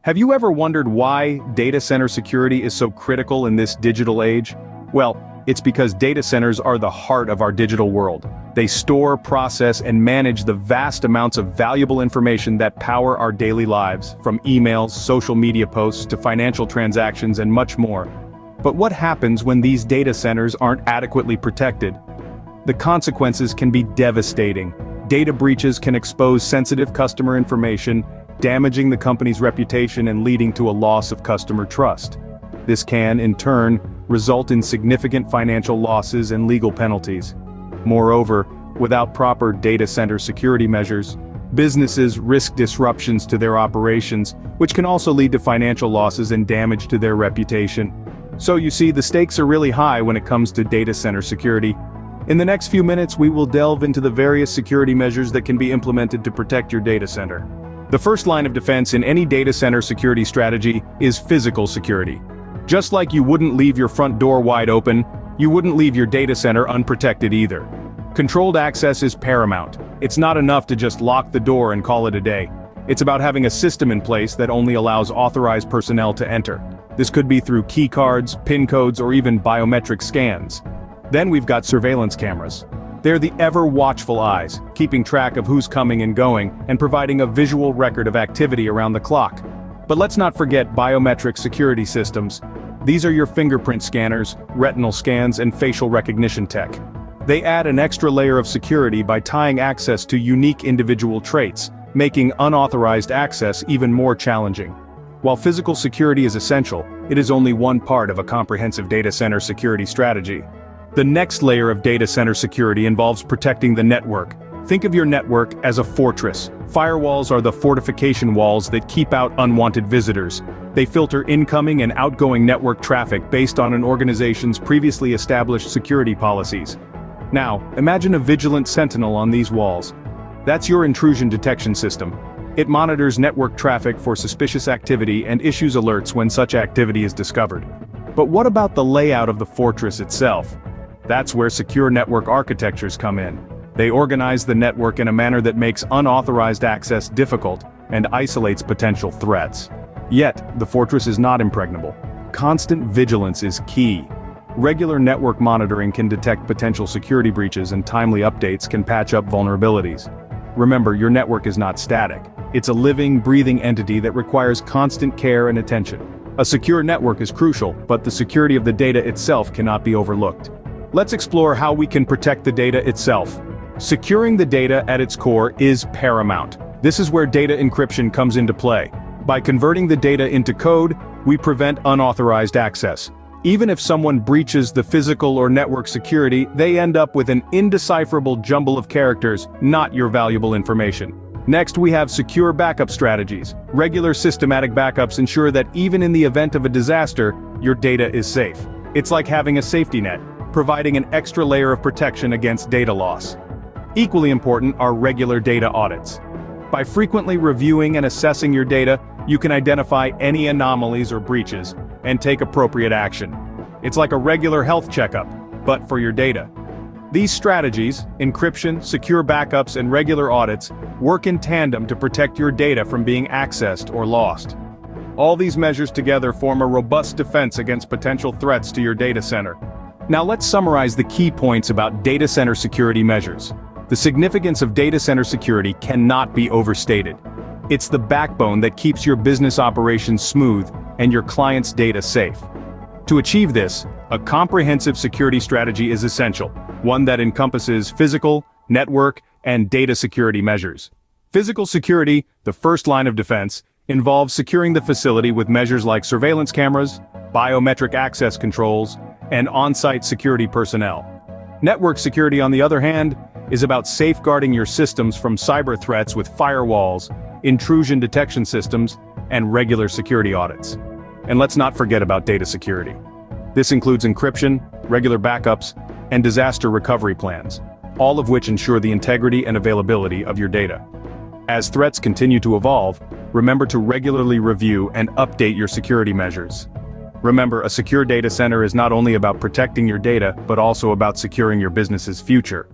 Have you ever wondered why data center security is so critical in this digital age? Well, it's because data centers are the heart of our digital world. They store, process, and manage the vast amounts of valuable information that power our daily lives, from emails, social media posts, to financial transactions, and much more. But what happens when these data centers aren't adequately protected? The consequences can be devastating. Data breaches can expose sensitive customer information, damaging the company's reputation and leading to a loss of customer trust. This can, in turn, result in significant financial losses and legal penalties. Moreover, without proper data center security measures, businesses risk disruptions to their operations, which can also lead to financial losses and damage to their reputation. So you see, the stakes are really high when it comes to data center security. In the next few minutes, we will delve into the various security measures that can be implemented to protect your data center. The first line of defense in any data center security strategy is physical security. Just like you wouldn't leave your front door wide open, you wouldn't leave your data center unprotected either. Controlled access is paramount. It's not enough to just lock the door and call it a day. It's about having a system in place that only allows authorized personnel to enter. This could be through key cards, PIN codes, or even biometric scans. Then we've got surveillance cameras. They're the ever-watchful eyes, keeping track of who's coming and going, and providing a visual record of activity around the clock. But let's not forget biometric security systems. These are your fingerprint scanners, retinal scans, and facial recognition tech. They add an extra layer of security by tying access to unique individual traits, making unauthorized access even more challenging. While physical security is essential, it is only one part of a comprehensive data center security strategy. The next layer of data center security involves protecting the network. Think of your network as a fortress. Firewalls are the fortification walls that keep out unwanted visitors. They filter incoming and outgoing network traffic based on an organization's previously established security policies. Now, imagine a vigilant sentinel on these walls. That's your intrusion detection system. It monitors network traffic for suspicious activity and issues alerts when such activity is discovered. But what about the layout of the fortress itself? That's where secure network architectures come in. They organize the network in a manner that makes unauthorized access difficult and isolates potential threats. Yet, the fortress is not impregnable. Constant vigilance is key. Regular network monitoring can detect potential security breaches, and timely updates can patch up vulnerabilities. Remember, your network is not static. It's a living, breathing entity that requires constant care and attention. A secure network is crucial, but the security of the data itself cannot be overlooked. Let's explore how we can protect the data itself. Securing the data at its core is paramount. This is where data encryption comes into play. By converting the data into code, we prevent unauthorized access. Even if someone breaches the physical or network security, they end up with an indecipherable jumble of characters, not your valuable information. Next, we have secure backup strategies. Regular systematic backups ensure that even in the event of a disaster, your data is safe. It's like having a safety net, providing an extra layer of protection against data loss. Equally important are regular data audits. By frequently reviewing and assessing your data, you can identify any anomalies or breaches and take appropriate action. It's like a regular health checkup, but for your data. These strategies, encryption, secure backups, and regular audits, work in tandem to protect your data from being accessed or lost. All these measures together form a robust defense against potential threats to your data center. Now let's summarize the key points about data center security measures. The significance of data center security cannot be overstated. It's the backbone that keeps your business operations smooth and your clients' data safe. To achieve this, a comprehensive security strategy is essential, one that encompasses physical, network, and data security measures. Physical security, the first line of defense, involves securing the facility with measures like surveillance cameras, biometric access controls, and on-site security personnel. Network security, on the other hand, is about safeguarding your systems from cyber threats with firewalls, intrusion detection systems, and regular security audits. And let's not forget about data security. This includes encryption, regular backups, and disaster recovery plans, all of which ensure the integrity and availability of your data. As threats continue to evolve, remember to regularly review and update your security measures. Remember, a secure data center is not only about protecting your data, but also about securing your business's future.